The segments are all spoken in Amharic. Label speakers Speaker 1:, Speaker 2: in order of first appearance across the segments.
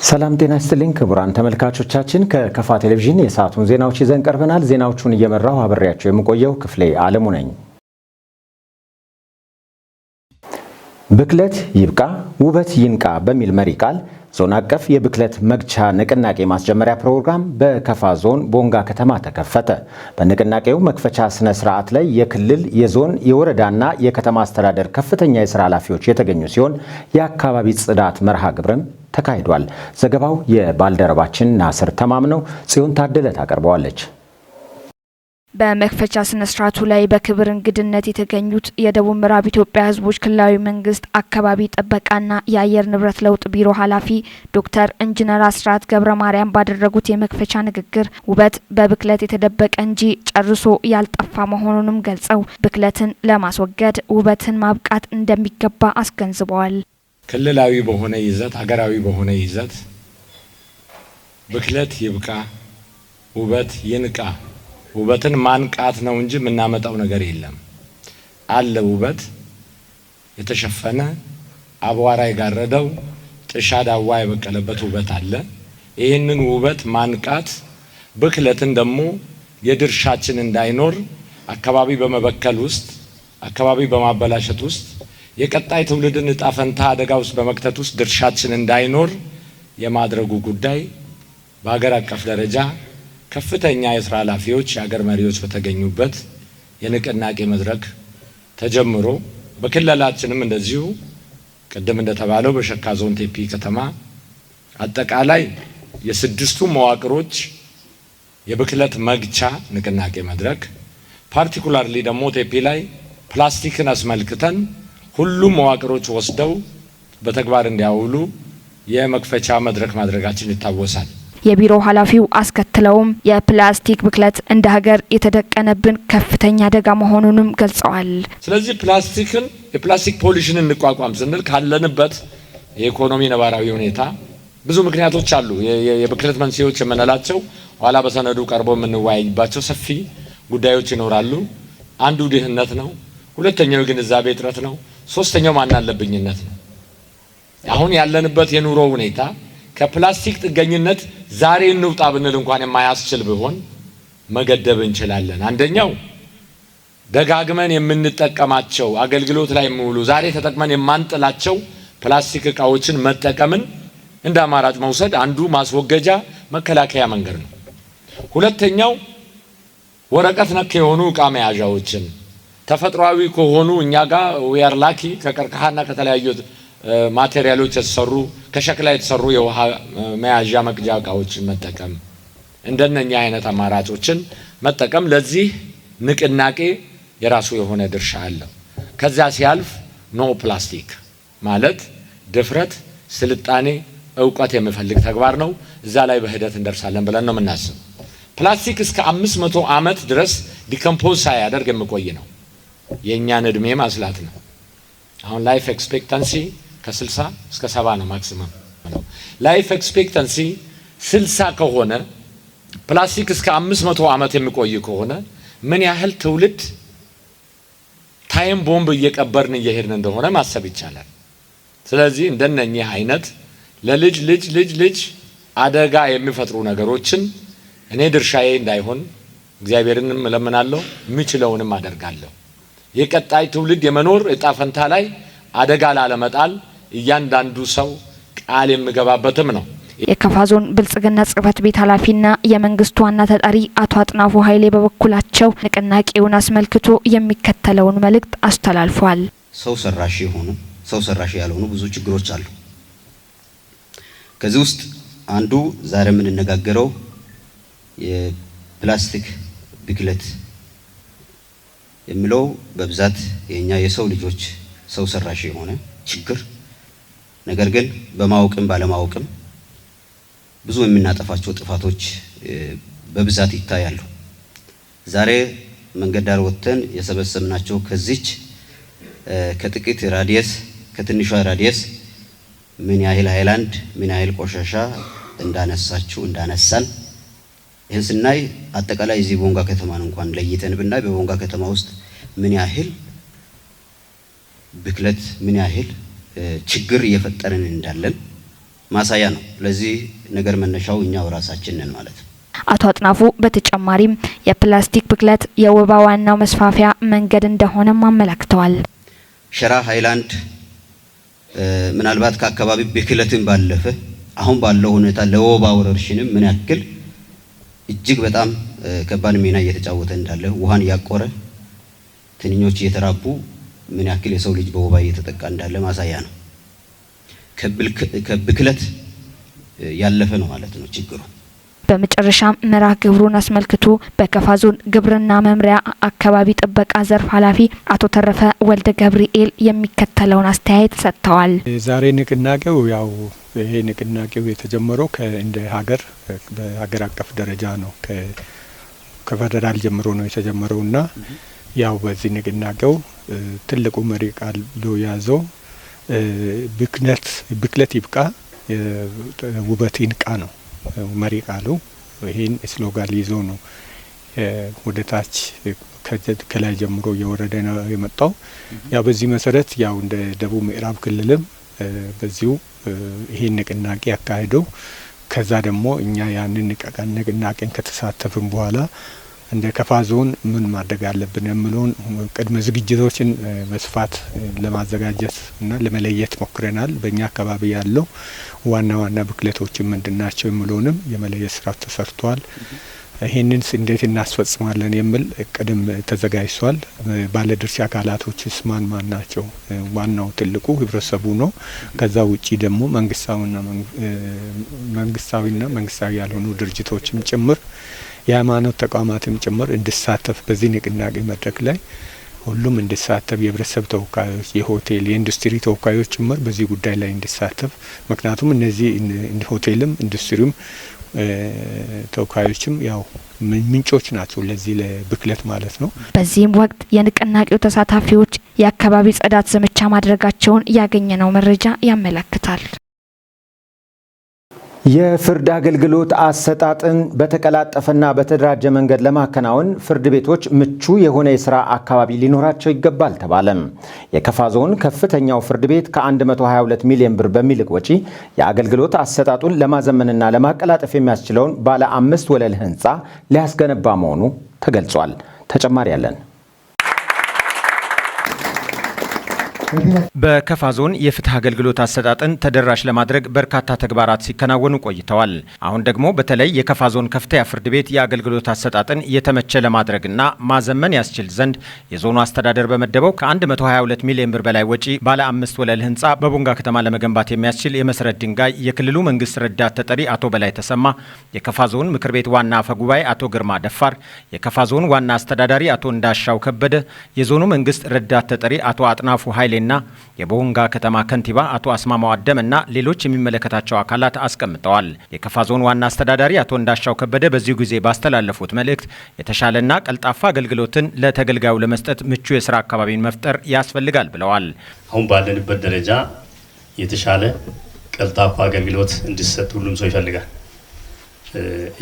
Speaker 1: ሰላም ጤና ይስጥልኝ ክቡራን ተመልካቾቻችን፣ ከከፋ ቴሌቪዥን የሰዓቱን ዜናዎች ይዘን ቀርበናል። ዜናዎቹን እየመራው አብሬያቸው የምቆየው ክፍሌ አለሙ ነኝ። ብክለት ይብቃ ውበት ይንቃ በሚል መሪ ቃል ዞን አቀፍ የብክለት መግቻ ንቅናቄ ማስጀመሪያ ፕሮግራም በከፋ ዞን ቦንጋ ከተማ ተከፈተ። በንቅናቄው መክፈቻ ስነ ስርዓት ላይ የክልል፣ የዞን፣ የወረዳና የከተማ አስተዳደር ከፍተኛ የሥራ ኃላፊዎች የተገኙ ሲሆን የአካባቢ ጽዳት መርሃ ግብርም ተካሂዷል። ዘገባው የባልደረባችን ናስር ተማም ነው። ጽዮን ታደለ ታቀርበዋለች።
Speaker 2: በመክፈቻ ስነ ስርዓቱ ላይ በክብር እንግድነት የተገኙት የደቡብ ምዕራብ ኢትዮጵያ ሕዝቦች ክልላዊ መንግስት አካባቢ ጥበቃና የአየር ንብረት ለውጥ ቢሮ ኃላፊ ዶክተር ኢንጂነር አስራት ገብረ ማርያም ባደረጉት የመክፈቻ ንግግር ውበት በብክለት የተደበቀ እንጂ ጨርሶ ያልጠፋ መሆኑንም ገልጸው ብክለትን ለማስወገድ ውበትን ማብቃት እንደሚገባ አስገንዝበዋል።
Speaker 3: ክልላዊ በሆነ ይዘት፣ አገራዊ በሆነ ይዘት ብክለት ይብቃ ውበት ይንቃ። ውበትን ማንቃት ነው እንጂ የምናመጣው ነገር የለም። አለ ውበት የተሸፈነ አቧራ የጋረደው ጥሻ ዳዋ የበቀለበት ውበት አለ። ይህንን ውበት ማንቃት፣ ብክለትን ደግሞ የድርሻችን እንዳይኖር አካባቢ በመበከል ውስጥ አካባቢ በማበላሸት ውስጥ የቀጣይ ትውልድን እጣ ፈንታ አደጋ ውስጥ በመክተት ውስጥ ድርሻችን እንዳይኖር የማድረጉ ጉዳይ በሀገር አቀፍ ደረጃ ከፍተኛ የስራ ኃላፊዎች፣ የሀገር መሪዎች በተገኙበት የንቅናቄ መድረክ ተጀምሮ በክልላችንም እንደዚሁ ቅድም እንደተባለው በሸካ ዞን ቴፒ ከተማ አጠቃላይ የስድስቱ መዋቅሮች የብክለት መግቻ ንቅናቄ መድረክ ፓርቲኩላርሊ ደግሞ ቴፒ ላይ ፕላስቲክን አስመልክተን ሁሉም መዋቅሮች ወስደው በተግባር እንዲያውሉ የመክፈቻ መድረክ ማድረጋችን ይታወሳል።
Speaker 2: የቢሮ ኃላፊው አስከትለውም የፕላስቲክ ብክለት እንደ ሀገር የተደቀነብን ከፍተኛ አደጋ መሆኑንም ገልጸዋል።
Speaker 3: ስለዚህ የፕላስቲክ ፖሊሽን እንቋቋም ስንል ካለንበት የኢኮኖሚ ነባራዊ ሁኔታ ብዙ ምክንያቶች አሉ። የብክለት መንስኤዎች የምንላቸው ኋላ በሰነዱ ቀርቦ የምንወያይባቸው ሰፊ ጉዳዮች ይኖራሉ። አንዱ ድህነት ነው። ሁለተኛው ግንዛቤ እጥረት ነው። ሶስተኛው ማናለብኝነት ነው። አሁን ያለንበት የኑሮ ሁኔታ ከፕላስቲክ ጥገኝነት ዛሬ እንውጣ ብንል እንኳን የማያስችል ቢሆን መገደብ እንችላለን። አንደኛው ደጋግመን የምንጠቀማቸው አገልግሎት ላይ የሚውሉ ዛሬ ተጠቅመን የማንጥላቸው ፕላስቲክ እቃዎችን መጠቀምን እንደ አማራጭ መውሰድ አንዱ ማስወገጃ መከላከያ መንገድ ነው። ሁለተኛው ወረቀት ነክ የሆኑ እቃ መያዣዎችን ተፈጥሯዊ ከሆኑ እኛ ጋር ዊአር ላኪ ከቀርከሃና ከተለያዩ ማቴሪያሎች የተሰሩ ከሸክላ የተሰሩ የውሃ መያዣ መቅጃ እቃዎችን መጠቀም፣ እንደነኛ አይነት አማራጮችን መጠቀም ለዚህ ንቅናቄ የራሱ የሆነ ድርሻ አለው። ከዛ ሲያልፍ ኖ ፕላስቲክ ማለት ድፍረት፣ ስልጣኔ፣ እውቀት የሚፈልግ ተግባር ነው። እዛ ላይ በሂደት እንደርሳለን ብለን ነው የምናስብ። ፕላስቲክ እስከ 500 ዓመት ድረስ ዲኮምፖዝ ሳያደርግ የሚቆይ ነው። የእኛን እድሜ ማስላት ነው። አሁን ላይፍ ኤክስፔክታንሲ ከ60 እስከ 70 ነው ማክሲመም ነው። ላይፍ ኤክስፔክታንሲ 60 ከሆነ ፕላስቲክ እስከ 500 ዓመት የሚቆይ ከሆነ ምን ያህል ትውልድ ታይም ቦምብ እየቀበርን እየሄድን እንደሆነ ማሰብ ይቻላል። ስለዚህ እንደነኚህ አይነት ለልጅ ልጅ ልጅ ልጅ አደጋ የሚፈጥሩ ነገሮችን እኔ ድርሻዬ እንዳይሆን እግዚአብሔርንም እለምናለሁ፣ የምችለውንም አደርጋለሁ። የቀጣይ ትውልድ የመኖር እጣ ፈንታ ላይ አደጋ ላለመጣል እያንዳንዱ ሰው ቃል የሚገባበትም ነው።
Speaker 2: የከፋ ዞን ብልጽግና ጽሕፈት ቤት ኃላፊና የመንግስቱ ዋና ተጠሪ አቶ አጥናፉ ኃይሌ በበኩላቸው ንቅናቄውን አስመልክቶ የሚከተለውን መልእክት አስተላልፈዋል።
Speaker 4: ሰው ሰራሽ ያልሆኑ ብዙ ችግሮች አሉ። ከዚህ ውስጥ አንዱ ዛሬ የምንነጋገረው የፕላስቲክ ብክለት የሚለው በብዛት የኛ የሰው ልጆች ሰው ሰራሽ የሆነ ችግር፣ ነገር ግን በማወቅም ባለማወቅም ብዙ የምናጠፋቸው ጥፋቶች በብዛት ይታያሉ። ዛሬ መንገድ ዳር ወጥተን የሰበሰብናቸው ከዚች ከጥቂት ራዲየስ ከትንሿ ራዲየስ ምን ያህል ሃይላንድ ምን ያህል ቆሻሻ እንዳነሳን ይህን ስናይ አጠቃላይ እዚህ ቦንጋ ከተማን እንኳን ለይተን ብናይ በቦንጋ ከተማ ውስጥ ምን ያህል ብክለት ምን ያህል ችግር እየፈጠርን እንዳለን ማሳያ ነው። ለዚህ ነገር መነሻው እኛው ራሳችን ነን ማለት ነው።
Speaker 2: አቶ አጥናፉ በተጨማሪም የፕላስቲክ ብክለት የወባ ዋናው መስፋፊያ መንገድ እንደሆነም አመላክተዋል።
Speaker 4: ሸራ ሃይላንድ ምናልባት ከአካባቢ ብክለትን ባለፈ አሁን ባለው ሁኔታ ለወባ ወረርሽንም ምን ያክል እጅግ በጣም ከባድ ሚና እየተጫወተ እንዳለ ውሃን ያቆረ ትንኞች እየተራቡ ምን ያክል የሰው ልጅ በወባ እየተጠቃ እንዳለ ማሳያ ነው። ከብክለት ያለፈ ነው ማለት ነው ችግሩ።
Speaker 2: በመጨረሻ መርሃ ግብሩን አስመልክቶ በከፋ ዞን ግብርና መምሪያ አካባቢ ጥበቃ ዘርፍ ኃላፊ አቶ ተረፈ ወልደ ገብርኤል የሚከተለውን አስተያየት ሰጥተዋል።
Speaker 5: ዛሬ ንቅናቄው ያው ይሄ ንቅናቄው የተጀመረው እንደ ሀገር በሀገር አቀፍ ደረጃ ነው። ከፌደራል ጀምሮ ነው የተጀመረውና ያው በዚህ ንቅናቄው ትልቁ መሪ ቃል ያዘው ብክለት ይብቃ ውበት ይንቃ ነው መሪ ቃሉ። ይሄን ስሎጋን ይዞ ነው ወደ ታች ከላይ ጀምሮ እየወረደ ነው የመጣው። ያው በዚህ መሰረት ያው እንደ ደቡብ ምዕራብ ክልልም በዚሁ ይሄን ንቅናቄ ያካሄደው ከዛ ደግሞ እኛ ያንን ንቅናቄን ከተሳተፍን በኋላ እንደ ከፋ ዞን ምን ማድረግ አለብን የሚለውን ቅድመ ዝግጅቶችን በስፋት ለማዘጋጀት እና ለመለየት ሞክረናል። በእኛ አካባቢ ያለው ዋና ዋና ብክለቶችን ምንድናቸው የሚለውንም የመለየት ስራ ተሰርቷል። ይህንን እንዴት እናስፈጽማለን የሚል ቅድም ተዘጋጅቷል። ባለድርሻ አካላቶችስ ማን ናቸው? ዋናው ትልቁ ህብረተሰቡ ነው። ከዛ ውጪ ደግሞ መንግስታዊና መንግስታዊ ያልሆኑ ድርጅቶችም ጭምር የሃይማኖት ተቋማትም ጭምር እንዲሳተፍ በዚህ ንቅናቄ መድረክ ላይ ሁሉም እንዲሳተፍ የህብረተሰብ ተወካዮች፣ የሆቴል የኢንዱስትሪ ተወካዮች ጭምር በዚህ ጉዳይ ላይ እንዲሳተፍ። ምክንያቱም እነዚህ ሆቴልም ኢንዱስትሪም ተወካዮችም ያው ምንጮች ናቸው ለዚህ ለብክለት ማለት ነው።
Speaker 2: በዚህም ወቅት የንቅናቄው ተሳታፊዎች የአካባቢ ጽዳት ዘመቻ ማድረጋቸውን ያገኘነው መረጃ ያመለክታል።
Speaker 1: የፍርድ አገልግሎት አሰጣጥን በተቀላጠፈና በተደራጀ መንገድ ለማከናወን ፍርድ ቤቶች ምቹ የሆነ የስራ አካባቢ ሊኖራቸው ይገባል ተባለም። የከፋ ዞን ከፍተኛው ፍርድ ቤት ከ122 ሚሊዮን ብር በሚልቅ ወጪ የአገልግሎት አሰጣጡን ለማዘመንና ለማቀላጠፍ የሚያስችለውን ባለ 5 ወለል ህንፃ ሊያስገነባ መሆኑ ተገልጿል። ተጨማሪ ያለን በከፋ ዞን የፍትህ አገልግሎት አሰጣጥን ተደራሽ ለማድረግ በርካታ ተግባራት ሲከናወኑ ቆይተዋል። አሁን ደግሞ በተለይ የከፋ ዞን ከፍተኛ ፍርድ ቤት የአገልግሎት አሰጣጥን የተመቸ ለማድረግና ማዘመን ያስችል ዘንድ የዞኑ አስተዳደር በመደበው ከ122 ሚሊዮን ብር በላይ ወጪ ባለ 5 ወለል ህንፃ በቦንጋ ከተማ ለመገንባት የሚያስችል የመሰረት ድንጋይ የክልሉ መንግስት ረዳት ተጠሪ አቶ በላይ ተሰማ፣ የከፋ ዞን ምክር ቤት ዋና አፈ ጉባኤ አቶ ግርማ ደፋር፣ የከፋ ዞን ዋና አስተዳዳሪ አቶ እንዳሻው ከበደ፣ የዞኑ መንግስት ረዳት ተጠሪ አቶ አጥናፉ ኃይሌ እና የቦንጋ ከተማ ከንቲባ አቶ አስማማው አደምና ሌሎች የሚመለከታቸው አካላት አስቀምጠዋል። የከፋ ዞን ዋና አስተዳዳሪ አቶ እንዳሻው ከበደ በዚሁ ጊዜ ባስተላለፉት መልእክት የተሻለና ቀልጣፋ አገልግሎትን ለተገልጋዩ ለመስጠት ምቹ የስራ አካባቢን መፍጠር ያስፈልጋል ብለዋል።
Speaker 6: አሁን ባለንበት ደረጃ የተሻለ ቀልጣፋ አገልግሎት እንዲሰጥ ሁሉም ሰው ይፈልጋል።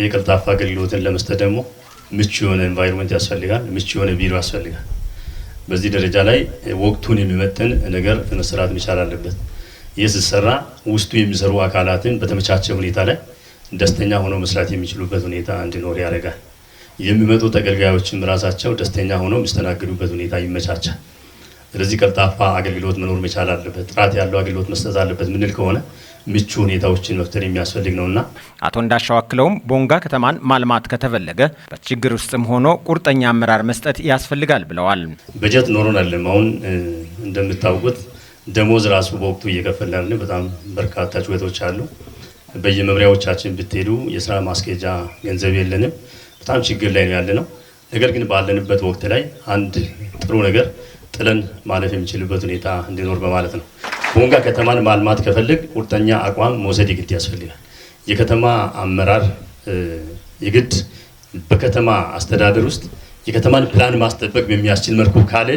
Speaker 6: የቀልጣፋ አገልግሎትን ለመስጠት ደግሞ ምቹ የሆነ ኤንቫይሮንመንት ያስፈልጋል፣ ምቹ የሆነ ቢሮ ያስፈልጋል። በዚህ ደረጃ ላይ ወቅቱን የሚመጥን ነገር መሰራት መቻል አለበት። ይህ ሲሰራ ውስጡ የሚሰሩ አካላትን በተመቻቸ ሁኔታ ላይ ደስተኛ ሆነው መስራት የሚችሉበት ሁኔታ እንዲኖር ያደርጋል። የሚመጡ ተገልጋዮችም ራሳቸው ደስተኛ ሆነው የሚስተናገዱበት ሁኔታ ይመቻቻል። ስለዚህ ቀልጣፋ አገልግሎት መኖር መቻል አለበት። ጥራት ያለው አገልግሎት መስጠት አለበት ምንል ከሆነ ምቹ ሁኔታዎችን መፍጠር የሚያስፈልግ ነውና አቶ እንዳሻው አክለውም ቦንጋ ከተማን ማልማት ከተፈለገ በችግር ውስጥም ሆኖ ቁርጠኛ አመራር መስጠት ያስፈልጋል ብለዋል። በጀት ኖሮን አይደለም። አሁን እንደምታውቁት ደሞዝ ራሱ በወቅቱ እየከፈልን በጣም በርካታ ጩኸቶች አሉ። በየመምሪያዎቻችን ብትሄዱ የስራ ማስኬጃ ገንዘብ የለንም። በጣም ችግር ላይ ነው ያለነው። ነገር ግን ባለንበት ወቅት ላይ አንድ ጥሩ ነገር ጥለን ማለፍ የሚችልበት ሁኔታ እንዲኖር በማለት ነው። ቦንጋ ከተማን ማልማት ከፈልግ ቁርጠኛ አቋም መውሰድ ይግድ ያስፈልጋል። የከተማ አመራር የግድ በከተማ አስተዳደር ውስጥ የከተማን ፕላን ማስጠበቅ በሚያስችል መልኩ ካለ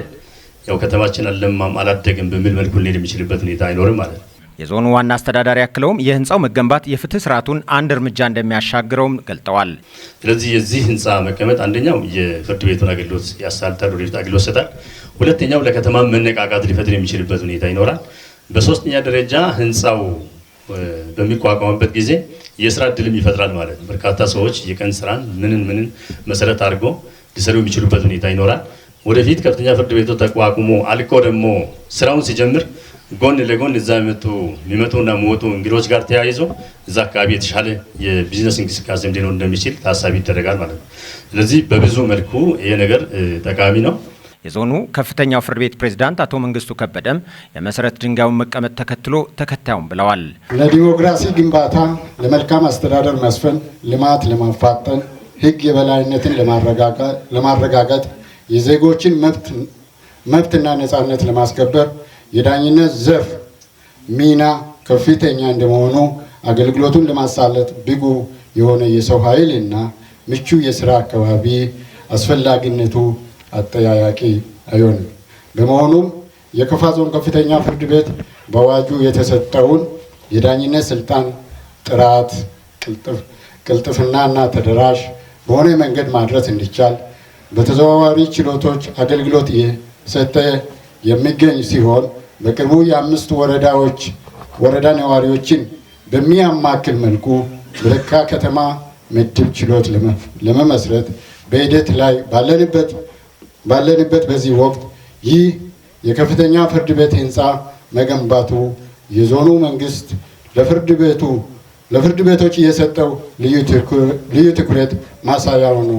Speaker 6: ያው ከተማችን አለማም አላደገም በሚል መልኩ ሊሄድ የሚችልበት ሁኔታ አይኖርም ማለት ነው። የዞኑ ዋና አስተዳዳሪ አክለውም የህንፃው መገንባት የፍትህ ስርዓቱን አንድ እርምጃ እንደሚያሻግረውም ገልጠዋል። ስለዚህ የዚህ ህንፃ መቀመጥ አንደኛው የፍርድ ቤቱን አገልግሎት ያሳልጣል፣ ወደ አገልግሎት ይሰጣል። ሁለተኛው ለከተማ መነቃቃት ሊፈጥር የሚችልበት ሁኔታ ይኖራል። በሶስተኛ ደረጃ ህንፃው በሚቋቋምበት ጊዜ የስራ እድልም ይፈጥራል ማለት ነው። በርካታ ሰዎች የቀን ስራን ምንን መሰረት አድርጎ ሊሰሩ የሚችሉበት ሁኔታ ይኖራል። ወደፊት ከፍተኛ ፍርድ ቤቱ ተቋቁሞ አልቆ ደግሞ ስራውን ሲጀምር ጎን ለጎን እዛ የሚመጡና የሚወጡ እንግዶች ጋር ተያይዞ እዛ አካባቢ የተሻለ የቢዝነስ እንቅስቃሴ እንዲኖር እንደሚችል ታሳቢ ይደረጋል ማለት ነው። ስለዚህ በብዙ መልኩ ይሄ ነገር ጠቃሚ ነው።
Speaker 1: የዞኑ ከፍተኛው ፍርድ ቤት ፕሬዝዳንት አቶ መንግስቱ ከበደም የመሰረት ድንጋዩን መቀመጥ ተከትሎ ተከታዩም ብለዋል።
Speaker 7: ለዲሞክራሲ ግንባታ፣ ለመልካም አስተዳደር መስፈን፣ ልማት ለማፋጠን፣ ህግ የበላይነትን ለማረጋገጥ፣ የዜጎችን መብትና ነጻነት ለማስከበር የዳኝነት ዘርፍ ሚና ከፍተኛ እንደመሆኑ አገልግሎቱን ለማሳለጥ ብቁ የሆነ የሰው ኃይል እና ምቹ የስራ አካባቢ አስፈላጊነቱ አጠያያቂ አይሆንም። በመሆኑም የከፋ ዞን ከፍተኛ ፍርድ ቤት በአዋጁ የተሰጠውን የዳኝነት ስልጣን ጥራት፣ ቅልጥፍናና ተደራሽ በሆነ መንገድ ማድረስ እንዲቻል በተዘዋዋሪ ችሎቶች አገልግሎት እየሰጠ የሚገኝ ሲሆን በቅርቡ የ5 ወረዳ ነዋሪዎችን በሚያማክል መልኩ በየካ ከተማ ምድብ ችሎት ለመመስረት በሂደት ላይ ባለንበት በዚህ ወቅት ይህ የከፍተኛ ፍርድ ቤት ህንፃ መገንባቱ የዞኑ መንግስት ለፍርድ ቤቶች የሰጠው ልዩ ትኩረት ማሳያ ሆኖ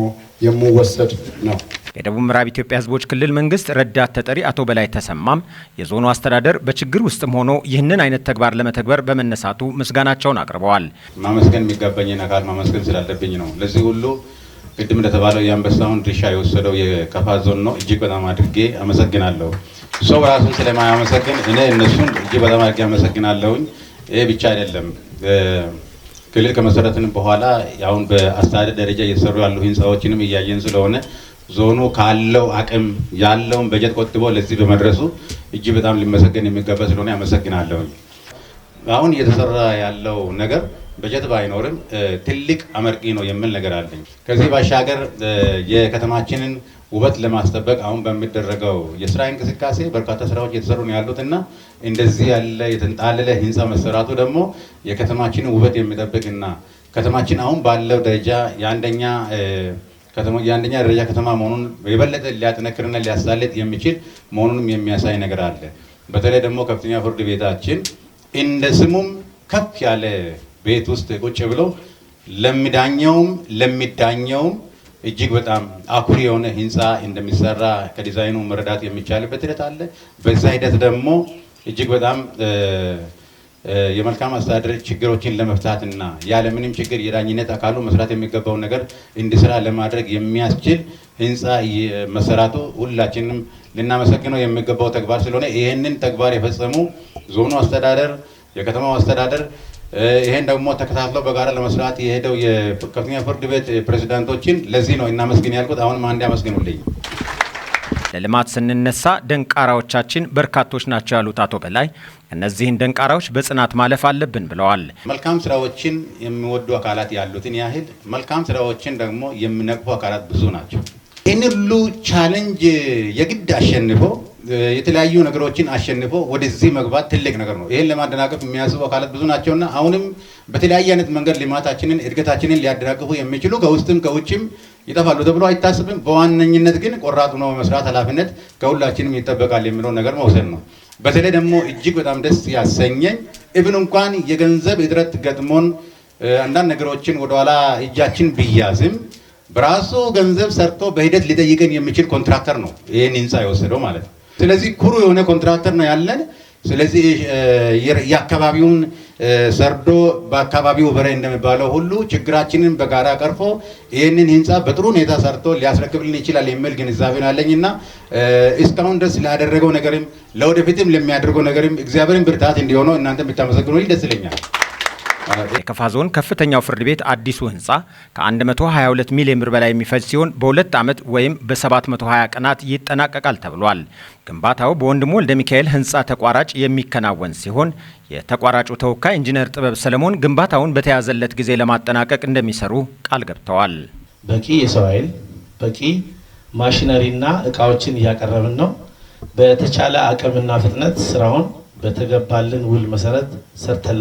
Speaker 7: የሚወሰድ ነው።
Speaker 1: የደቡብ ምዕራብ ኢትዮጵያ ህዝቦች ክልል መንግስት ረዳት ተጠሪ አቶ በላይ ተሰማም የዞኑ አስተዳደር በችግር ውስጥም ሆኖ ይህንን አይነት ተግባር ለመተግበር በመነሳቱ ምስጋናቸውን አቅርበዋል።
Speaker 8: ማመስገን የሚገባኝን አካል ማመስገን ስላለብኝ ነው። ለዚህ ሁሉ ቅድም እንደተባለው የአንበሳውን ድርሻ የወሰደው የከፋ ዞን ነው። እጅግ በጣም አድርጌ አመሰግናለሁ። ሰው ራሱን ስለማያመሰግን እኔ እነሱን እጅግ በጣም አድርጌ አመሰግናለሁኝ። ይሄ ብቻ አይደለም። ክልል ከመሰረትን በኋላ አሁን በአስተዳደር ደረጃ እየተሰሩ ያሉ ህንፃዎችንም እያየን ስለሆነ ዞኑ ካለው አቅም ያለውን በጀት ቆጥቦ ለዚህ በመድረሱ እጅግ በጣም ሊመሰገን የሚገባ ስለሆነ አመሰግናለሁ። አሁን እየተሰራ ያለው ነገር በጀት ባይኖርም ትልቅ አመርቂ ነው የሚል ነገር አለኝ። ከዚህ ባሻገር የከተማችንን ውበት ለማስጠበቅ አሁን በሚደረገው የስራ እንቅስቃሴ በርካታ ስራዎች እየተሰሩ ነው ያሉትና እንደዚህ ያለ የተንጣለለ ህንፃ መሰራቱ ደግሞ የከተማችንን ውበት የሚጠብቅና ከተማችን አሁን ባለው ደረጃ የአንደኛ ደረጃ ከተማ መሆኑን የበለጠ ሊያጠነክርና ሊያሳልጥ የሚችል መሆኑንም የሚያሳይ ነገር አለ። በተለይ ደግሞ ከፍተኛ ፍርድ ቤታችን እንደ ስሙም ከፍ ያለ ቤት ውስጥ ቁጭ ብሎ ለሚዳኘውም እጅግ በጣም አኩሪ የሆነ ህንፃ እንደሚሰራ ከዲዛይኑ መረዳት የሚቻልበት ሂደት አለ። በዛ ሂደት ደግሞ እጅግ በጣም የመልካም አስተዳደር ችግሮችን ለመፍታትና ያለምንም ችግር የዳኝነት አካሉ መስራት የሚገባውን ነገር እንዲሰራ ለማድረግ የሚያስችል ህንፃ መሰራቱ ሁላችንም ልናመሰግነው የሚገባው ተግባር ስለሆነ ይህንን ተግባር የፈጸሙ ዞኑ አስተዳደር፣ የከተማው አስተዳደር ይሄን ደግሞ ተከታትለው በጋራ ለመስራት የሄደው የከፍተኛ ፍርድ ቤት ፕሬዝዳንቶችን ለዚህ ነው እናመስግን ያልኩት። አሁንም አንድ ያመስግኑልኝ።
Speaker 1: ለልማት ስንነሳ ደንቃራዎቻችን በርካቶች ናቸው ያሉት አቶ በላይ እነዚህን ደንቃራዎች በጽናት ማለፍ አለብን ብለዋል።
Speaker 8: መልካም ስራዎችን የሚወዱ አካላት ያሉትን ያህል መልካም ስራዎችን ደግሞ የሚነቅፉ አካላት ብዙ ናቸው። ይህን ሁሉ ቻሌንጅ የግድ አሸንፎ የተለያዩ ነገሮችን አሸንፎ ወደዚህ መግባት ትልቅ ነገር ነው። ይህን ለማደናቀፍ የሚያስቡ አካላት ብዙ ናቸውና አሁንም በተለያየ አይነት መንገድ ልማታችንን እድገታችንን ሊያደናቅፉ የሚችሉ ከውስጥም ከውጭም ይጠፋሉ ተብሎ አይታሰብም። በዋነኝነት ግን ቆራጥ ሆኖ መስራት ኃላፊነት ከሁላችንም ይጠበቃል የሚለው ነገር መውሰድ ነው። በተለይ ደግሞ እጅግ በጣም ደስ ያሰኘኝ ኢቭን እንኳን የገንዘብ እጥረት ገጥሞን አንዳንድ ነገሮችን ወደኋላ እጃችን ቢያዝም በራሱ ገንዘብ ሰርቶ በሂደት ሊጠይቀን የሚችል ኮንትራክተር ነው ይህን ህንፃ የወሰደው ማለት ነው። ስለዚህ ኩሩ የሆነ ኮንትራክተር ነው ያለን። ስለዚህ የአካባቢውን ሰርዶ በአካባቢው በሬ እንደሚባለው ሁሉ ችግራችንን በጋራ ቀርፎ ይህንን ህንፃ በጥሩ ሁኔታ ሰርቶ ሊያስረክብልን ይችላል የሚል ግንዛቤ አለኝና እስካሁን ድረስ ላደረገው ነገርም ለወደፊትም ለሚያደርገው ነገርም እግዚአብሔርን ብርታት እንዲሆነው እናንተ ብታመሰግኑልኝ ደስ ይለኛል።
Speaker 1: የከፋ ዞን ከፍተኛው ፍርድ ቤት አዲሱ ህንፃ ከ122 ሚሊዮን ብር በላይ የሚፈጅ ሲሆን በ2 ዓመት ወይም በ720 ቀናት ይጠናቀቃል ተብሏል። ግንባታው በወንድሙ ወልደ ሚካኤል ህንፃ ተቋራጭ የሚከናወን ሲሆን የተቋራጩ ተወካይ ኢንጂነር ጥበብ ሰለሞን ግንባታውን በተያዘለት ጊዜ ለማጠናቀቅ እንደሚሰሩ ቃል ገብተዋል።
Speaker 9: በቂ የሰው ኃይል፣ በቂ ማሽነሪና እቃዎችን እያቀረብን ነው። በተቻለ አቅምና ፍጥነት ስራውን በተገባልን ውል መሰረት ሰርተን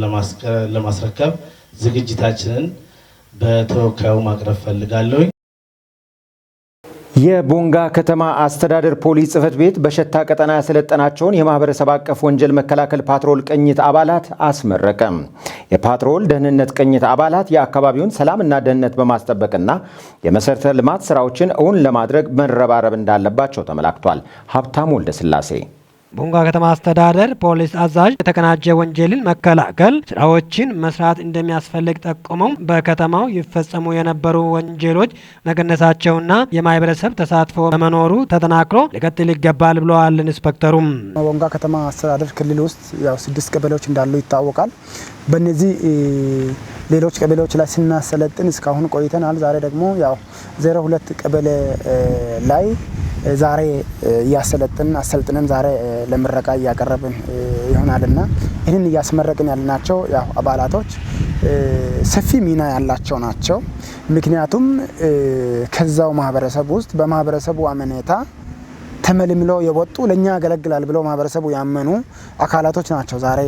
Speaker 9: ለማስረከብ ዝግጅታችንን በተወካዩ ማቅረብ ፈልጋለሁ።
Speaker 1: የቦንጋ ከተማ አስተዳደር ፖሊስ ጽሕፈት ቤት በሸታ ቀጠና ያሰለጠናቸውን የማህበረሰብ አቀፍ ወንጀል መከላከል ፓትሮል ቅኝት አባላት አስመረቀ። የፓትሮል ደህንነት ቅኝት አባላት የአካባቢውን ሰላምና ደህንነት በማስጠበቅና የመሰረተ ልማት ስራዎችን እውን ለማድረግ መረባረብ እንዳለባቸው ተመላክቷል። ሀብታሙ ወልደስላሴ
Speaker 10: ቦንጋ ከተማ አስተዳደር ፖሊስ አዛዥ የተቀናጀ ወንጀልን መከላከል ስራዎችን መስራት እንደሚያስፈልግ ጠቁመው በከተማው ይፈጸሙ የነበሩ ወንጀሎች መቀነሳቸውና የማህበረሰብ ተሳትፎ በመኖሩ ተጠናክሮ ሊቀጥል ይገባል ብለዋል። ኢንስፔክተሩም
Speaker 11: ቦንጋ ከተማ አስተዳደር ክልል ውስጥ ያው 6 ቀበሌዎች እንዳሉ ይታወቃል። በእነዚህ ሌሎች ቀበሌዎች ላይ ስናሰለጥን እስካሁን ቆይተናል። ዛሬ ደግሞ ያው 02 ቀበሌ ላይ ዛሬ አሰልጥነን ዛሬ ለምረቃ እያቀረብን ይሆናልና ይህንን እያስመረቅን ያልናቸው ያው አባላቶች ሰፊ ሚና ያላቸው ናቸው። ምክንያቱም ከዛው ማህበረሰብ ውስጥ በማህበረሰቡ አመኔታ ተመልምለው የወጡ ለኛ ያገለግላል ብለው ማህበረሰቡ ያመኑ አካላቶች ናቸው ዛሬ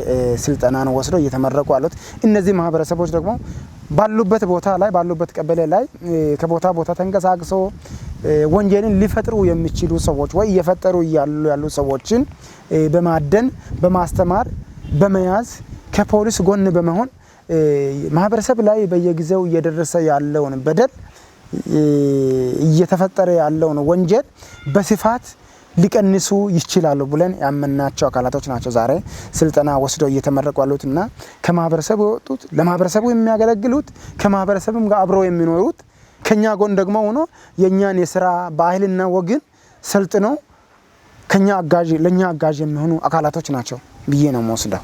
Speaker 11: ስልጠናን ወስደው እየተመረቁ ያሉት። እነዚህ ማህበረሰቦች ደግሞ ባሉበት ቦታ ላይ ባሉበት ቀበሌ ላይ ከቦታ ቦታ ተንቀሳቅሶ ወንጀልን ሊፈጥሩ የሚችሉ ሰዎች ወይ እየፈጠሩ ያሉ ሰዎችን በማደን በማስተማር በመያዝ ከፖሊስ ጎን በመሆን ማህበረሰብ ላይ በየጊዜው እየደረሰ ያለውን በደል እየተፈጠረ ያለውን ወንጀል በስፋት ሊቀንሱ ይችላሉ ብለን ያመናቸው አካላቶች ናቸው ዛሬ ስልጠና ወስደው እየተመረቁ ያሉትና ከማህበረሰቡ የወጡት ለማህበረሰቡ የሚያገለግሉት ከማህበረሰቡም ጋር አብረው የሚኖሩት ከኛ ጎን ደግሞ ሆኖ የኛን የሥራ ባህልና ወግን ሰልጥኖ ለኛ አጋዥ የሚሆኑ አካላቶች ናቸው ብዬ ነው የምወስደው።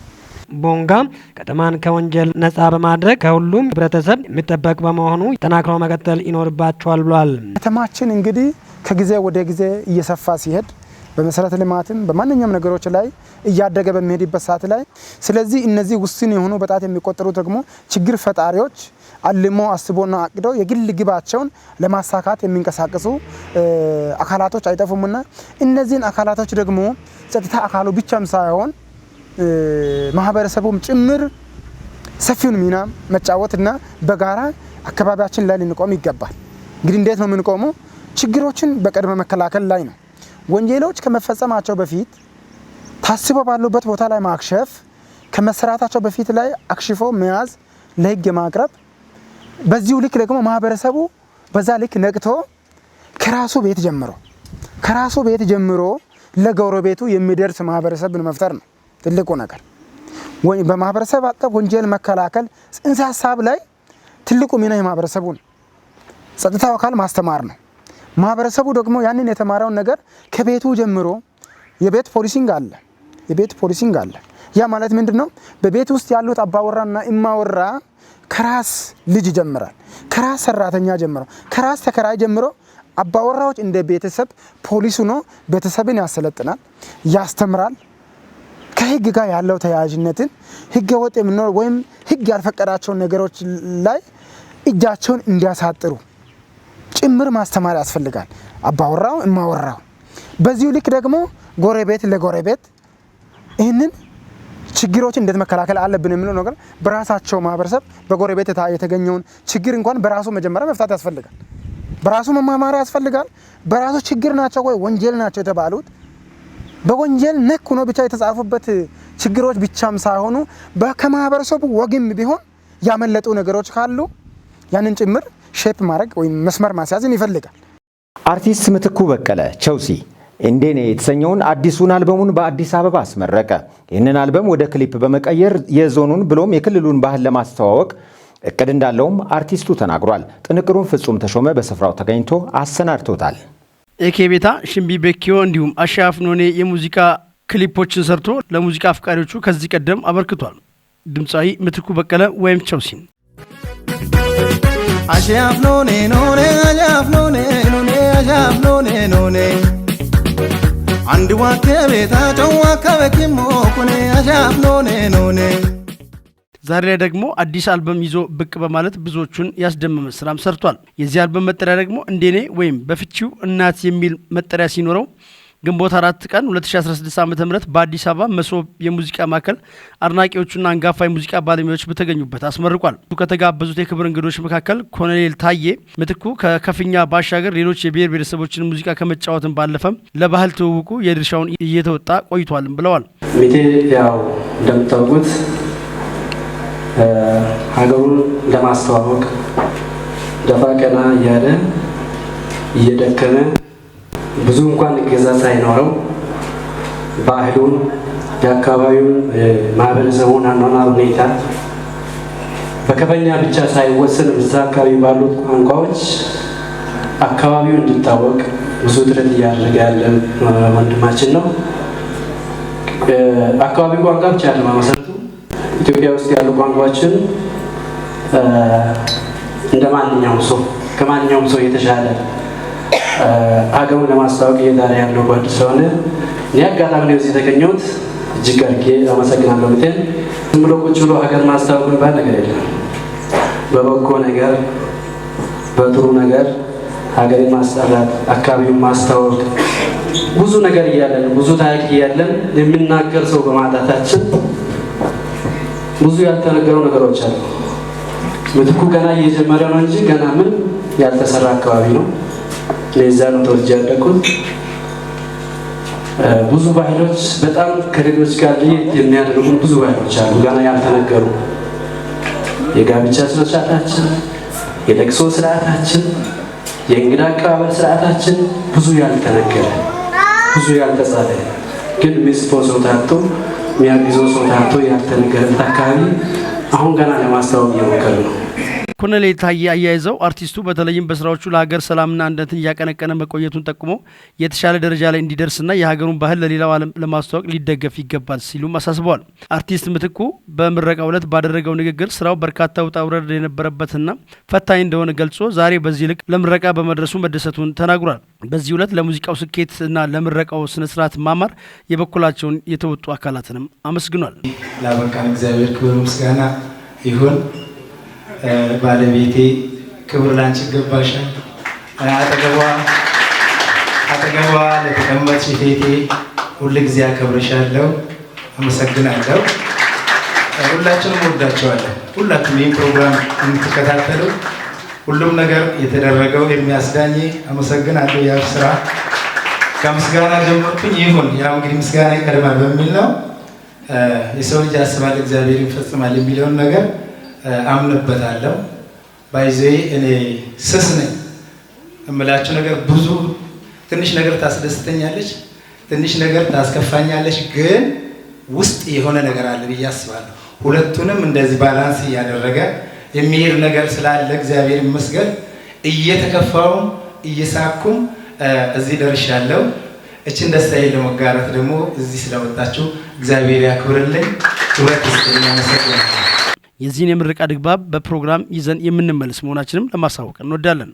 Speaker 10: ቦንጋ ከተማን ከወንጀል ነጻ በማድረግ ከሁሉም ህብረተሰብ የሚጠበቅ በመሆኑ ተጠናክሮ መቀጠል ይኖርባቸዋል ብሏል።
Speaker 11: ከተማችን እንግዲህ ከጊዜ ወደ ጊዜ እየሰፋ ሲሄድ በመሰረተ ልማትም በማንኛውም ነገሮች ላይ እያደገ በሚሄድበት ሰዓት ላይ ስለዚህ እነዚህ ውስን የሆኑ በጣት የሚቆጠሩ ደግሞ ችግር ፈጣሪዎች አልሞ አስቦና አቅደው የግል ግባቸውን ለማሳካት የሚንቀሳቀሱ አካላቶች አይጠፉምና እነዚህን አካላቶች ደግሞ ጸጥታ አካሉ ብቻም ሳይሆን ማህበረሰቡም ጭምር ሰፊውን ሚና መጫወትና በጋራ አካባቢያችን ላይ ልንቆም ይገባል። እንግዲህ እንዴት ነው የምንቆመው? ችግሮችን በቅድመ መከላከል ላይ ነው። ወንጀሎች ከመፈጸማቸው በፊት ታስቦ ባሉበት ቦታ ላይ ማክሸፍ፣ ከመሰራታቸው በፊት ላይ አክሽፎ መያዝ፣ ለህግ ማቅረብ። በዚሁ ልክ ደግሞ ማህበረሰቡ በዛ ልክ ነቅቶ ከራሱ ቤት ጀምሮ ለጎረቤቱ የሚደርስ ማህበረሰብን መፍጠር ነው ትልቁ ነገር። በማህበረሰብ አቀፍ ወንጀል መከላከል ጽንሰ ሀሳብ ላይ ትልቁ ሚና የማህበረሰቡን ጸጥታው አካል ማስተማር ነው። ማህበረሰቡ ደግሞ ያንን የተማረውን ነገር ከቤቱ ጀምሮ የቤት ፖሊሲንግ አለ። ያ ማለት ምንድነው? በቤት ውስጥ ያሉት አባወራና እማወራ ከራስ ልጅ ጀምራል፣ ከራስ ሰራተኛ ጀምሮ፣ ከራስ ተከራይ ጀምሮ አባወራዎች እንደ ቤተሰብ ፖሊሱ ነው ቤተሰብን ያሰለጥናል፣ ያስተምራል። ከህግ ጋር ያለው ተያያዥነትን ህገ ወጥ የሚኖር ወይም ህግ ያልፈቀዳቸውን ነገሮች ላይ እጃቸውን እንዲያሳጥሩ ጭምር ማስተማር ያስፈልጋል። አባወራው እማወራው በዚሁ ልክ ደግሞ ጎረቤት ለጎረቤት ይህንን ችግሮችን እንዴት መከላከል አለብን የሚለው ነገር በራሳቸው ማህበረሰብ በጎረቤት የተገኘውን ችግር እንኳን በራሱ መጀመሪያ መፍታት ያስፈልጋል። በራሱ መማማር ያስፈልጋል። በራሱ ችግር ናቸው ወይ ወንጀል ናቸው የተባሉት በወንጀል ነክ ሆኖ ብቻ የተጻፉበት ችግሮች ብቻም ሳይሆኑ ከማህበረሰቡ ወግም ቢሆን ያመለጡ ነገሮች ካሉ ያንን ጭምር ሼፕ ማድረግ ወይም መስመር ማስያዝን ይፈልጋል።
Speaker 1: አርቲስት ምትኩ በቀለ ቸውሲ እንዴኔ የተሰኘውን አዲሱን አልበሙን በአዲስ አበባ አስመረቀ። ይህንን አልበም ወደ ክሊፕ በመቀየር የዞኑን ብሎም የክልሉን ባህል ለማስተዋወቅ እቅድ እንዳለውም አርቲስቱ ተናግሯል። ጥንቅሩን ፍጹም ተሾመ በስፍራው ተገኝቶ አሰናድቶታል።
Speaker 12: ኤኬቤታ ሽምቢ ቤኪዮ እንዲሁም አሻፍኖኔ የሙዚቃ ክሊፖችን ሰርቶ ለሙዚቃ አፍቃሪዎቹ ከዚህ ቀደም አበርክቷል። ድምፃዊ ምትኩ በቀለ ወይም ቸውሲን
Speaker 13: አሻፍኖኔ ኖኔ አሻፍኖኔ ኖኔ አሻፍኖኔ ኖኔ አንድ ዋከ ቤታ ጨዋከ በኪሞ ኩኔ አሻፍኖኔ ኖኔ
Speaker 12: ዛሬ ላይ ደግሞ አዲስ አልበም ይዞ ብቅ በማለት ብዙዎቹን ያስደመመ ስራም ሰርቷል። የዚህ አልበም መጠሪያ ደግሞ እንዴኔ ወይም በፍቺው እናት የሚል መጠሪያ ሲኖረው ግንቦት 4 ቀን 2016 ዓ.ም በአዲስ አበባ መሶብ የሙዚቃ ማዕከል አድናቂዎቹና አንጋፋ የሙዚቃ ባለሙያዎች በተገኙበት አስመርቋል። ከተጋበዙት የክብር እንግዶች መካከል ኮሎኔል ታዬ ምትኩ ከከፍኛ ባሻገር ሌሎች የብሔር ብሔረሰቦችን ሙዚቃ ከመጫወትን ባለፈም ለባህል ትውውቁ የድርሻውን እየተወጣ ቆይቷልም ብለዋል።
Speaker 14: ሚቴ ያው እንደምታውቁት ሀገሩን ለማስተዋወቅ ደፋ ቀና እያለ እየደከመ ብዙ እንኳን እገዛ ሳይኖረው ባህሉን የአካባቢውን ማህበረሰቡን አኗኗር ሁኔታ በከፍኛ ብቻ ሳይወሰን እዛ አካባቢ ባሉት ቋንቋዎች አካባቢው እንዲታወቅ ብዙ ጥረት እያደረገ ያለ ወንድማችን ነው። አካባቢ ቋንቋ ብቻ አይደለም መሰረቱ ኢትዮጵያ ውስጥ ያሉ ቋንቋዎችን እንደ ማንኛውም ሰው ከማንኛውም ሰው የተሻለ ሀገሩን ለማስተዋወቅ እየዳረ ያለው ጓድ ስለሆነ እኔ አጋጣሚ ነው እዚህ የተገኘሁት። እጅግ አድርጌ አመሰግናለሁ። ምቴን ዝም ብሎ ቁጭ ብሎ ሀገር ማስተዋወቅ የሚባል ነገር የለም። በበጎ ነገር በጥሩ ነገር ሀገርን ማስጠራት አካባቢውን ማስተዋወቅ ብዙ ነገር እያለን ብዙ ታሪክ እያለን የሚናገር ሰው በማጣታችን ብዙ ያልተነገሩ ነገሮች አሉ። ምትኩ ገና እየጀመረ ነው እንጂ ገና ምን ያልተሰራ አካባቢ ነው። ለዛ ነው ተወልጄ ያደግኩት። ብዙ ባህሎች በጣም ከሌሎች ጋር የሚያደርጉ ብዙ ባህሎች አሉ ገና ያልተነገሩ። የጋብቻ ስርዓታችን፣ የለቅሶ ስርዓታችን፣ የእንግዳ አቀባበል ስርዓታችን ብዙ ያልተነገረ ብዙ ያልተጻፈ ግን የሚጽፈው ሰው ታጥቶ የሚያግዘው ሰው ታጥቶ ያልተነገረበት አካባቢ አሁን ገና ለማስተዋወቅ እየሞከረ ነው።
Speaker 12: ኮሎኔል ታዬ አያይዘው አርቲስቱ በተለይም በስራዎቹ ለሀገር ሰላምና አንድነትን እያቀነቀነ መቆየቱን ጠቁሞ የተሻለ ደረጃ ላይ እንዲደርስና የሀገሩን ባህል ለሌላው ዓለም ለማስተዋወቅ ሊደገፍ ይገባል ሲሉም አሳስበዋል። አርቲስት ምትኩ በምረቃው ዕለት ባደረገው ንግግር ስራው በርካታ ውጣ ውረድ የነበረበትና ፈታኝ እንደሆነ ገልጾ ዛሬ በዚህ ልክ ለምረቃ በመድረሱ መደሰቱን ተናግሯል። በዚህ ዕለት ለሙዚቃው ስኬትና ለምረቃው ስነስርዓት ማማር የበኩላቸውን የተወጡ አካላትንም አመስግኗል።
Speaker 15: ላበቃን እግዚአብሔር ክብር ምስጋና ይሁን። ባለቤቴ ክብር ላንቺ ይገባሻል። አጠገቧ ለተቀመጥሽ እቴቴ ሁልጊዜ አከብርሻለሁ፣ አመሰግናለሁ። ሁላችንም ወዳቸዋለሁ። ሁላችሁም ይህን ፕሮግራም የምትከታተሉ ሁሉም ነገር የተደረገው የሚያስዳኝ አመሰግናለሁ። ያው ስራ ከምስጋና ጀመርኩኝ ይሁን ያው እንግዲህ ምስጋና ይቀድማል በሚል ነው። የሰው ልጅ ያስባል እግዚአብሔር ይፈጽማል የሚለውን ነገር አምንበታለሁ። ባይዘ እኔ ስስ ነኝ እምላችሁ ነገር ብዙ ትንሽ ነገር ታስደስተኛለች፣ ትንሽ ነገር ታስከፋኛለች፣ ግን ውስጥ የሆነ ነገር አለ ብዬ አስባለሁ። ሁለቱንም እንደዚህ ባላንስ እያደረገ የሚሄድ ነገር ስላለ እግዚአብሔር ይመስገን እየተከፋውም እየሳኩም እዚህ ደርሻለሁ። እችን ደስታዬን ለመጋራት ደግሞ እዚህ ስለመጣችሁ እግዚአብሔር ያክብርልኝ። ክብረት ይስጥልኝ። አመሰግናለሁ።
Speaker 12: የዚህን የምረቃ ድግባብ በፕሮግራም ይዘን የምንመለስ መሆናችንም ለማሳወቅ እንወዳለን።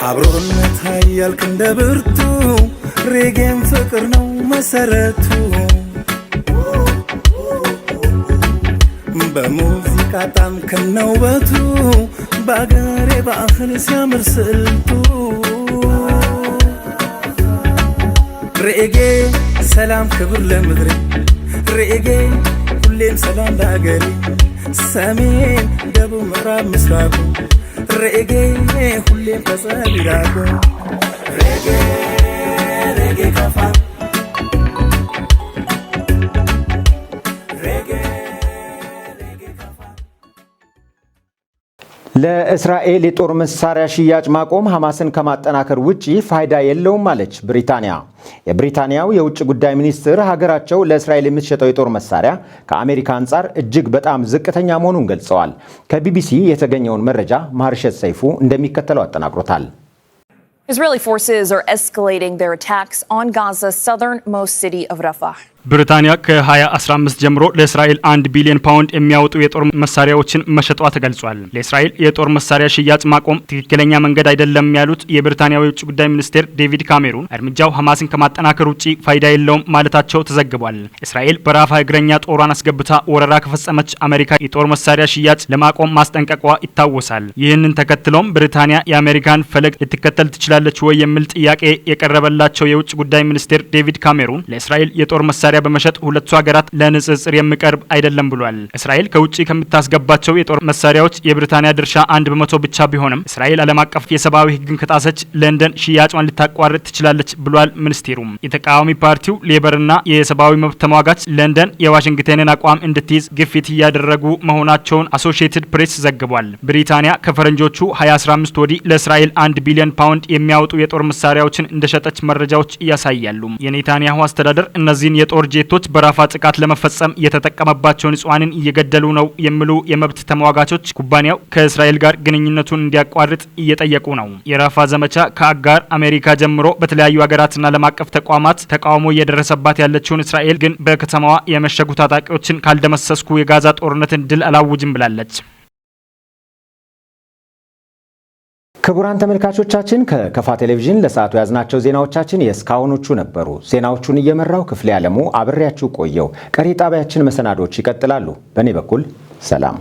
Speaker 13: አብሮነት ኃያልክ እንደ ብርቱ ሬጌም ፍቅር ነው መሰረቱ። በሙዚቃ ጣም ከነውበቱ በአገሬ ባህል ሲያምር ስልቱ። ሬጌ ሰላም ክብር ለምድሬ ሬጌ ሁሌም ሰላም ለሀገሬ ሰሜን ደቡብ ምዕራብ ምስራቁ ሬጌ ሁሌም ተጸቢራቁ ሬጌ ሬጌ ከፋ
Speaker 1: ለእስራኤል የጦር መሳሪያ ሽያጭ ማቆም ሐማስን ከማጠናከር ውጪ ፋይዳ የለውም አለች ብሪታንያ። የብሪታንያው የውጭ ጉዳይ ሚኒስትር ሀገራቸው ለእስራኤል የምትሸጠው የጦር መሳሪያ ከአሜሪካ አንጻር እጅግ በጣም ዝቅተኛ መሆኑን ገልጸዋል። ከቢቢሲ የተገኘውን መረጃ ማርሸት ሰይፉ እንደሚከተለው አጠናቅሮታል።
Speaker 16: Israeli forces are escalating their attacks on Gaza's southernmost city of Rafah. ብሪታንያ ከ2015 ጀምሮ ለእስራኤል 1 ቢሊዮን ፓውንድ የሚያወጡ የጦር መሳሪያዎችን መሸጧ ተገልጿል። ለእስራኤል የጦር መሳሪያ ሽያጭ ማቆም ትክክለኛ መንገድ አይደለም ያሉት የብሪታንያው የውጭ ጉዳይ ሚኒስቴር ዴቪድ ካሜሩን እርምጃው ሐማስን ከማጠናከር ውጪ ፋይዳ የለውም ማለታቸው ተዘግቧል። እስራኤል በራፋ እግረኛ ጦሯን አስገብታ ወረራ ከፈጸመች አሜሪካ የጦር መሳሪያ ሽያጭ ለማቆም ማስጠንቀቋ ይታወሳል። ይህንን ተከትሎም ብሪታንያ የአሜሪካን ፈለግ ልትከተል ትችላለች ወይ የሚል ጥያቄ የቀረበላቸው የውጭ ጉዳይ ሚኒስቴር ዴቪድ ካሜሩን ለእስራኤል የጦር መሳሪያ በመሸጥ ሁለቱ ሀገራት ለንጽጽር የሚቀርብ አይደለም ብሏል። እስራኤል ከውጪ ከምታስገባቸው የጦር መሳሪያዎች የብሪታንያ ድርሻ 1% ብቻ ቢሆንም እስራኤል ዓለም አቀፍ የሰብአዊ ሕግን ከጣሰች ለንደን ሽያጯን ልታቋርጥ ትችላለች ብሏል ሚኒስቴሩም። የተቃዋሚ ፓርቲው ሌበርና የሰብአዊ መብት ተሟጋች ለንደን የዋሽንግተንን አቋም እንድትይዝ ግፊት እያደረጉ መሆናቸውን አሶሺየትድ ፕሬስ ዘግቧል። ብሪታንያ ከፈረንጆቹ 2015 ወዲህ ለእስራኤል 1 ቢሊዮን ፓውንድ የሚያወጡ የጦር መሳሪያዎችን እንደሸጠች መረጃዎች ያሳያሉ። የኔታንያሁ አስተዳደር እነዚህን የጦር ጄቶች በራፋ ጥቃት ለመፈጸም የተጠቀመባቸው ንጹሃንን እየገደሉ ነው የሚሉ የመብት ተሟጋቾች ኩባንያው ከእስራኤል ጋር ግንኙነቱን እንዲያቋርጥ እየጠየቁ ነው። የራፋ ዘመቻ ከአጋር አሜሪካ ጀምሮ በተለያዩ ሀገራትና ዓለም አቀፍ ተቋማት ተቃውሞ እየደረሰባት ያለችውን እስራኤል ግን በከተማዋ የመሸጉ ታጣቂዎችን ካልደመሰስኩ የጋዛ ጦርነትን ድል አላውጅም ብላለች።
Speaker 1: ክቡራን ተመልካቾቻችን ከከፋ ቴሌቪዥን ለሰዓቱ ያዝናቸው ዜናዎቻችን የእስካሁኖቹ ነበሩ። ዜናዎቹን እየመራው ክፍሌ ዓለሙ አብሬያችሁ ቆየው። ቀሪ ጣቢያችን መሰናዶች ይቀጥላሉ። በእኔ በኩል ሰላም።